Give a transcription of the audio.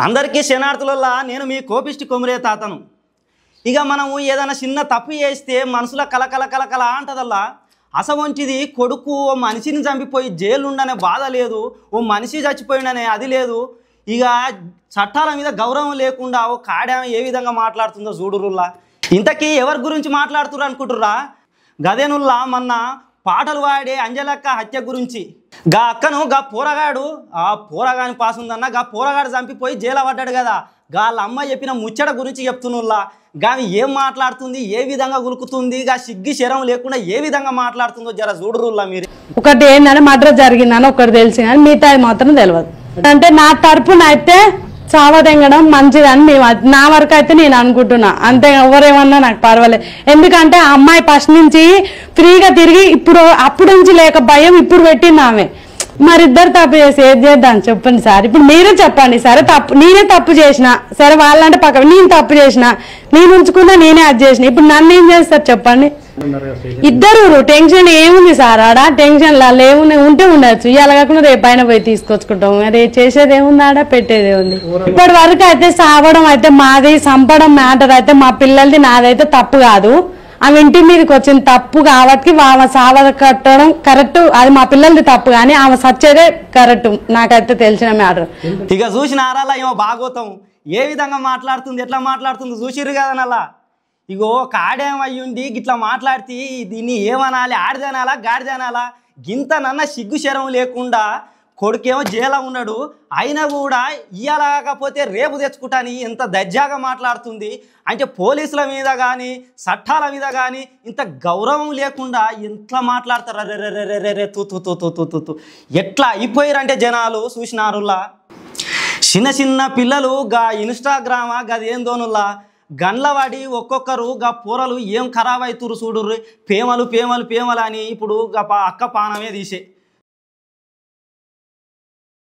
అందరికీ శనార్థులల్లా నేను మీ కోపిష్టి కొమరే తాతను. ఇక మనము ఏదైనా చిన్న తప్పు చేస్తే మనసులో కలకల కలకల అంటదల్లా. అసవంటిది కొడుకు ఓ మనిషిని చంపిపోయి జైలు ఉండనే బాధ లేదు, ఓ మనిషి చచ్చిపోయిండనే అది లేదు. ఇక చట్టాల మీద గౌరవం లేకుండా ఓ కాడా ఏ విధంగా మాట్లాడుతుందో చూడురుల్లా. ఇంతకీ ఎవరి గురించి మాట్లాడుతున్నారు అనుకుంటుర్రా? గదేనుల్లా మొన్న పాటలు పాడే అంజలక్క హత్య గురించి. గా అక్కను గా పోరగాడు ఆ పోరగాని పాసుందన్న గా పోరగాడు చంపిపోయి జైలు పడ్డాడు కదా, వాళ్ళ అమ్మ చెప్పిన ముచ్చట గురించి చెప్తున్నుల్లా. గావి ఏం మాట్లాడుతుంది, ఏ విధంగా గులుకుతుంది, గా సిగ్గి శరం లేకుండా ఏ విధంగా మాట్లాడుతుందో జర చూడురుల్లా మీరు. ఒకటి ఏంటంటే మర్డర్ జరిగిందని ఒకటి తెలిసి కానీ మిగతాది మాత్రం తెలియదు. అంటే నా తరపున అయితే చావదెంగడం మంచిదని మేము నా వరకు అయితే నేను అనుకుంటున్నా. అంతే, ఎవరేమన్నా నాకు పర్వాలేదు. ఎందుకంటే ఆ అమ్మాయి ఫస్ట్ నుంచి ఫ్రీగా తిరిగి అప్పుడు నుంచి లేక భయం ఇప్పుడు పెట్టింది ఆమె. మరి ఇద్దరు తప్పు చేసి ఏది చేద్దాం చెప్పండి సార్. ఇప్పుడు మీరే చెప్పండి. సరే నేనే తప్పు చేసిన, సరే వాళ్ళంటే పక్క నేను తప్పు చేసిన, నేను ఉంచుకున్నా నేనే అది చేసిన, ఇప్పుడు నన్ను ఏం చేస్తారు చెప్పండి. ఇద్దరు టెన్షన్ ఏముంది సార్, ఆడ టెన్షన్ ఏముంది ఉంటే ఉండొచ్చు, ఇవాళ కాకుండా రేపు అయినా పోయి తీసుకొచ్చుకుంటాం. మరి చేసేది ఏముంది, ఆడ పెట్టేది ఏముంది. ఇప్పటి వరకు అయితే సావడం అయితే మాది, చంపడం మ్యాటర్ అయితే మా పిల్లలది, నాదైతే తప్పు కాదు. ఆమె ఇంటి మీదకి వచ్చింది తప్పు కాబట్టి ఆమె సావ కట్టడం కరెక్ట్, అది మా పిల్లలది తప్పు కానీ ఆమె సచ్చేదే కరెక్ట్ నాకైతే తెలిసిన మ్యాటర్. ఇక చూసినారా ఏమో భాగవతం ఏ విధంగా మాట్లాడుతుంది, ఎట్లా మాట్లాడుతుంది చూసిర్రు కదా నల్లా. ఇగో కాడేం అయ్యుండి గిట్లా మాట్లాడితే దీన్ని ఏమనాలి, ఆడిదనాలా గాడిదనాలా? గింత నన్న సిగ్గు శరం లేకుండా కొడుకేమో జైల్లో ఉన్నాడు, అయినా కూడా ఇయ్యాల కాకపోతే రేపు తెచ్చుకుంటాని ఎంత దర్జాగా మాట్లాడుతుంది. అంటే పోలీసుల మీద కానీ చట్టాల మీద కానీ ఇంత గౌరవం లేకుండా ఎట్లా మాట్లాడతారు? రే తూ తూ తూ తూ తూ తూ ఎట్లా అయిపోయారంటే జనాలు చూసినారులా. చిన్న చిన్న పిల్లలు గా ఇన్స్టాగ్రామా గదేందోనులా గన్లవాడి ఒక్కొక్కరు గా పూరలు ఏం ఖరాబ్ అవుతురు చూడుర్రు. పేమలు పేమలు పేమలు అని ఇప్పుడు గా అక్క పానమే తీసే.